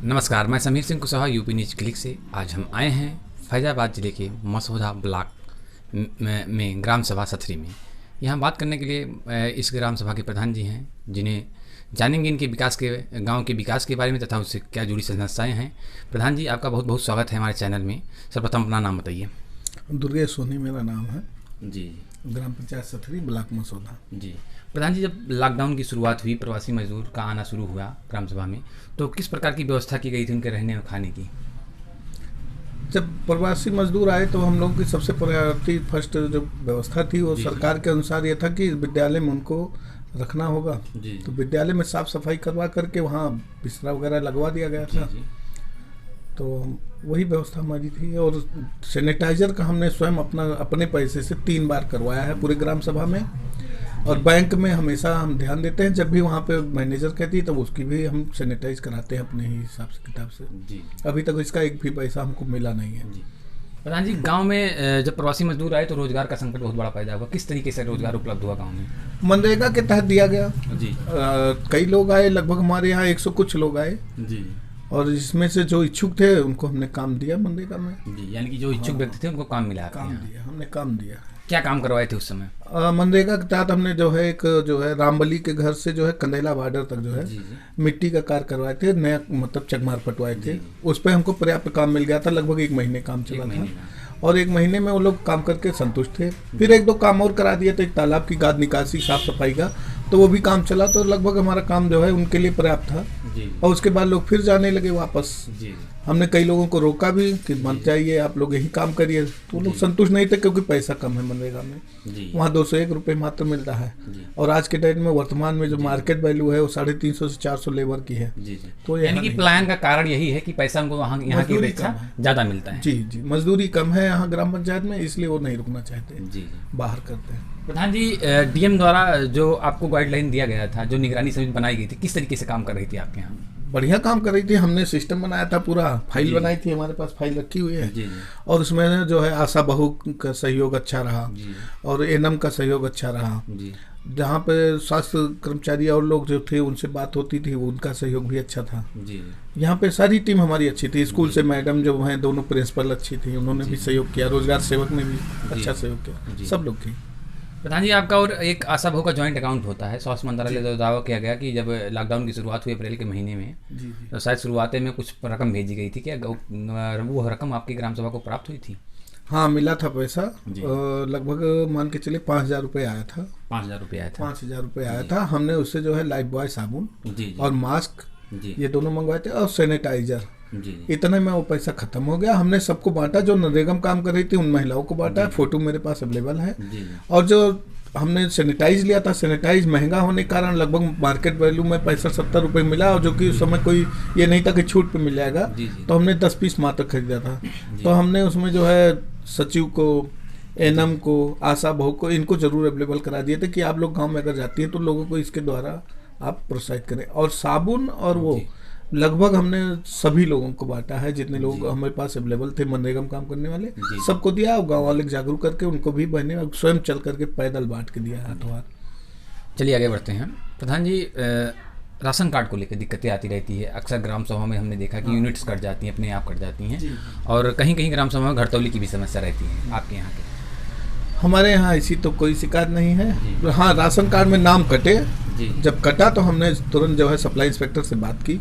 नमस्कार, मैं Sameer Singh Kushwaha UP news click से। आज हम आए हैं फैजाबाद जिले के मसौदा ब्लॉक में ग्राम सभा सथरी में। यहाँ बात करने के लिए इस ग्राम सभा के प्रधान जी हैं, जिन्हें जानेंगे इनके विकास के, गांव के विकास के बारे में तथा उससे क्या जुड़ी समस्याएं हैं। प्रधान जी, आपका बहुत बहुत स्वागत है हमारे चैनल में। सर्वप्रथम अपना नाम बताइए। दुर्गेश सोनी मेरा नाम है जी। ग्राम पंचायत सथरी ब्लॉक मसौदा। जी प्रधान जी, जब लॉकडाउन की शुरुआत हुई, प्रवासी मजदूर का आना शुरू हुआ ग्राम सभा में, तो किस प्रकार की व्यवस्था की गई थी उनके रहने और खाने की? जब प्रवासी मजदूर आए तो हम लोगों की सबसे प्रायोरिटी फर्स्ट जो व्यवस्था थी वो सरकार के अनुसार ये था कि विद्यालय में उनको रखना होगा। तो विद्यालय में साफ सफाई करवा करके वहाँ बिस्तरा वगैरह लगवा दिया गया था। तो वही व्यवस्था हमारी थी। और सैनिटाइजर का हमने स्वयं अपने पैसे से 3 बार करवाया है पूरे ग्राम सभा में। और बैंक में हमेशा हम ध्यान देते हैं, जब भी वहाँ पे मैनेजर कहती है तब उसकी भी हम सैनिटाइज कराते हैं अपने ही हिसाब से किताब से। जी। अभी तक इसका एक भी पैसा हमको मिला नहीं है। जी। प्रधान जी, गांव में जब प्रवासी मजदूर आए तो रोजगार का संकट बहुत बड़ा पैदा हुआ। किस तरीके से रोजगार उपलब्ध हुआ गांव में? मनरेगा के तहत दिया गया। जी। कई लोग आए, लगभग हमारे यहाँ 100 कुछ लोग आए। जी। और इसमें से जो इच्छुक थे उनको हमने काम दिया मनरेगा में। जी, यानी कि जो इच्छुक व्यक्ति थे उनको काम मिला। हमने काम दिया। क्या काम करवाए थे उस समय? मनरेगा के तहत हमने जो है एक जो है रामबली के घर से जो है कंदेला बॉर्डर तक जो है मिट्टी का कार्य करवाए थे। नया मतलब चकमार पटवाए थे। उस पर हमको पर्याप्त काम मिल गया था। लगभग 1 महीने काम चला था। और 1 महीने में वो लोग काम करके संतुष्ट थे। फिर 1-2 काम और करा दिए थे, एक तालाब की गाद निकासी, साफ सफाई का, तो वो भी काम चला। तो लगभग हमारा काम जो है उनके लिए पर्याप्त था। और उसके बाद लोग फिर जाने लगे वापस। हमने कई लोगों को रोका भी कि मत जाइए, आप लोग यही काम करिए। तो लोग संतुष्ट नहीं थे क्योंकि पैसा कम है मनरेगा में। वहाँ 201 रुपये मात्र मिल रहा है। और आज के डेट में वर्तमान में जो मार्केट वैल्यू है वो 350 से 400 लेबर की है। तो यानी कि प्लान का कारण यही है कि पैसा उनको वहाँ यहाँ की अपेक्षा ज़्यादा मिलता है। जी, मजदूरी कम है यहाँ ग्राम पंचायत में, इसलिए वो नहीं रुकना चाहते, बाहर करते हैं। प्रधान जी, डीएम द्वारा जो आपको गाइडलाइन दिया गया था, जो निगरानी समिति बनाई गई थी, किस तरीके से काम कर रही थी आपके यहाँ? बढ़िया काम कर रही थी। हमने सिस्टम बनाया था, पूरा फाइल बनाई थी, हमारे पास फाइल रखी हुई है। और उसमें जो है आशा बहू का सहयोग अच्छा रहा और एनएम का सहयोग अच्छा रहा। जहाँ पे स्वास्थ्य कर्मचारी और लोग जो थे उनसे बात होती थी, उनका सहयोग भी अच्छा था। यहाँ पे सारी टीम हमारी अच्छी थी। स्कूल से मैडम जो हैं, दोनों प्रिंसिपल अच्छी थी, उन्होंने भी सहयोग किया। रोजगार सेवक ने भी अच्छा सहयोग किया, सब लोग की। प्रधान जी, आपका और एक आशा बहू का जॉइंट अकाउंट होता है। स्वास्थ्य मंत्रालय द्वारा दावा किया गया कि जब लॉकडाउन की शुरुआत हुई अप्रैल के महीने में, तो शायद शुरुआत में कुछ रकम भेजी गई थी। क्या वो रकम आपकी ग्राम सभा को प्राप्त हुई थी? हाँ, मिला था पैसा। लगभग मान के चले 5,000 रुपये आया था। 5,000 रुपये आया था। 5,000 रुपये आया था। हमने उससे जो है लाइफ बॉय साबुन और मास्क ये दोनों मंगवाए थे और सैनिटाइजर। इतने में वो पैसा खत्म हो गया। हमने सबको बांटा, जो नरेगा में काम कर रही थी उन महिलाओं को बांटा। फोटो मेरे पास अवेलेबल है। और जो हमने सैनिटाइज लिया था, सैनिटाइज महंगा होने के कारण लगभग मार्केट वैल्यू में 65-70 रुपये मिला। और जो कि उस समय कोई ये नहीं था कि छूट पे मिल जाएगा। तो हमने 10 पीस मात्र खरीदा था। तो हमने उसमें जो है सचिव को, एनएम को, आशा बहू को, इनको जरूर अवेलेबल करा दिए थे कि आप लोग गाँव में अगर जाती हैं तो लोगों को इसके द्वारा आप प्रोत्साहित करें। और साबुन और वो लगभग हमने सभी लोगों को बांटा है, जितने लोग हमारे पास अवेलेबल थे मनरेगा में काम करने वाले, सबको दिया। और गाँव वाले जागरूक करके उनको भी बहने स्वयं चल करके पैदल बांट के दिया हाथों हाथ। चलिए आगे बढ़ते हैं। प्रधान जी, राशन कार्ड को लेकर दिक्कतें आती रहती है। अक्सर ग्राम सभा में हमने देखा कि यूनिट्स कट जाती हैं, अपने आप कट जाती हैं। और कहीं कहीं ग्राम सभा में घरतौली की भी समस्या रहती है। आपके यहाँ के? हमारे यहाँ ऐसी तो कोई शिकायत नहीं है। हाँ, राशन कार्ड में नाम कटे, जब कटा तो हमने तुरंत जो है सप्लाई इंस्पेक्टर से बात की।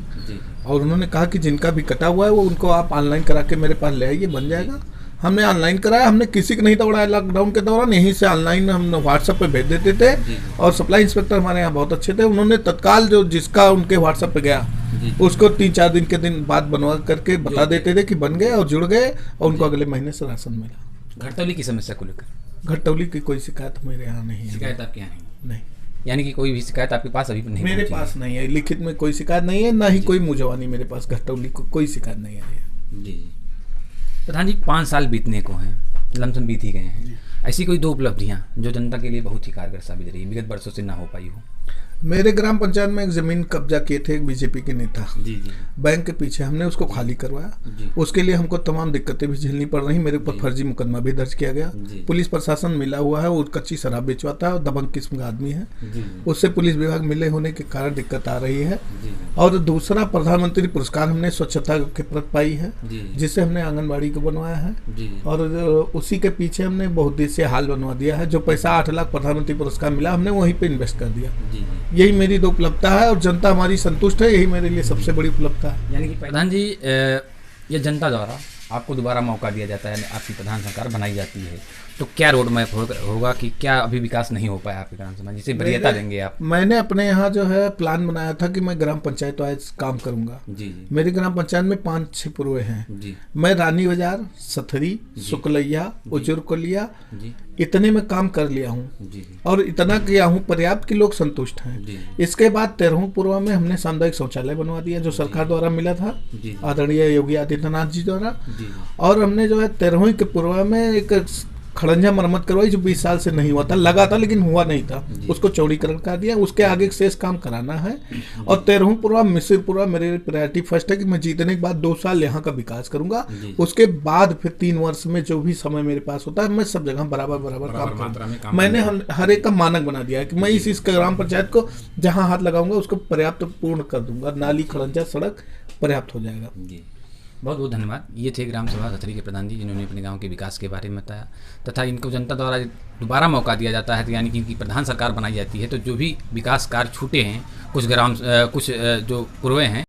और उन्होंने कहा कि जिनका भी कटा हुआ है वो उनको आप ऑनलाइन करा के मेरे पास ले आइए, बन जाएगा। हमने ऑनलाइन कराया। हमने किसी को नहीं दौड़ाया लॉकडाउन के दौरान। यहीं से ऑनलाइन हम व्हाट्सएप पे भेज देते थे। और सप्लाई इंस्पेक्टर हमारे यहाँ बहुत अच्छे थे। उन्होंने तत्काल जो जिसका उनके व्हाट्सएप पे गया उसको 3-4 दिन के दिन बाद बनवा करके बता देते थे कि बन गए और जुड़ गए। और उनको अगले महीने से राशन मिला। घरतौली की समस्या को लेकर? घरतौली की कोई शिकायत मेरे यहाँ नहीं है। शिकायत आपके यहाँ नहीं? यानी कि कोई भी शिकायत आपके पास अभी नहीं? मेरे पास नहीं है, लिखित में कोई शिकायत नहीं है, ना ही कोई मुजवानी मेरे पास घरतौली को कोई शिकायत नहीं है। जी। प्रधान जी, 5 साल बीतने को हैं, लमसम बीत ही गए हैं। ऐसी कोई 2 उपलब्धियां जो जनता के लिए बहुत ही कारगर साबित रही, विगत वर्षों से ना हो पाई हो? मेरे ग्राम पंचायत में एक जमीन कब्जा किए थे एक बीजेपी के नेता जी जी। बैंक के पीछे, हमने उसको खाली करवाया। उसके लिए हमको तमाम दिक्कतें भी झेलनी पड़ रही। मेरे ऊपर फर्जी मुकदमा भी दर्ज किया गया। पुलिस प्रशासन मिला हुआ है, वो कच्ची शराब बेचवाता है और दबंग किस्म का आदमी है। उससे पुलिस विभाग मिले होने के कारण दिक्कत आ रही है। और दूसरा, प्रधानमंत्री पुरस्कार हमने स्वच्छता के प्रति पाई है, जिससे हमने आंगनबाड़ी को बनवाया है। और उसी के पीछे हमने बहुत देश से हाल बनवा दिया है। जो पैसा 8 लाख प्रधानमंत्री पुरस्कार मिला, हमने वहीं पे इन्वेस्ट कर दिया। यही मेरी 2 उपलब्धता है और जनता हमारी संतुष्ट है, यही मेरे लिए सबसे बड़ी उपलब्धता है। यानी कि प्रधान जी, ये जनता द्वारा आपको दोबारा मौका दिया जाता है, आपकी प्रधान सरकार बनाई जाती है, तो क्या रोड मैप होगा कि क्या अभी विकास नहीं हो पाया आपके ग्राम समाज, जिसे वरीयता देंगे आप? मैंने अपने यहाँ जो है प्लान बनाया था कि मैं ग्राम पंचायत वाइज काम करूंगा। जी। मेरी ग्राम पंचायत में 5-6 पुरवे हैं जी। मैं रानी बाजार, सथरी, शुक्लैया, उजुरकोलिया इतने में काम कर लिया हूँ और इतना किया हूँ पर्याप्त कि लोग संतुष्ट हैं। इसके बाद 13वें पुरवा में हमने सामुदायिक शौचालय बनवा दिया, जो सरकार द्वारा मिला था, आदरणीय योगी आदित्यनाथ जी द्वारा। और हमने जो है 13वें के पुरवा में एक खड़ंजा मरम्मत करवाई, जो 20 साल से नहीं हुआ था, लगा था लेकिन हुआ नहीं था, उसको चौड़ीकरण कर दिया। उसके आगे शेष काम कराना है। और 13वें पुरवा मिसिरपुरा मेरे प्रायोरिटी फर्स्ट है कि मैं जीतने के बाद 2 साल यहाँ का विकास करूंगा। उसके बाद फिर 3 वर्ष में जो भी समय मेरे पास होता है, मैं सब जगह बराबर काम करूंगा। मैंने हर एक का मानक बना दिया है कि मैं इस ग्राम पंचायत को जहाँ हाथ लगाऊंगा उसको पर्याप्त पूर्ण कर दूंगा। नाली, खड़ंजा, सड़क पर्याप्त हो जाएगा। बहुत बहुत धन्यवाद। ये थे ग्राम सभा सथरी के प्रधान जी, जिन्होंने अपने गांव के विकास के बारे में बताया तथा इनको जनता द्वारा दोबारा मौका दिया जाता है, तो यानी कि इनकी प्रधान सरकार बनाई जाती है, तो जो भी विकास कार्य छूटे हैं, कुछ जो पूर्वे हैं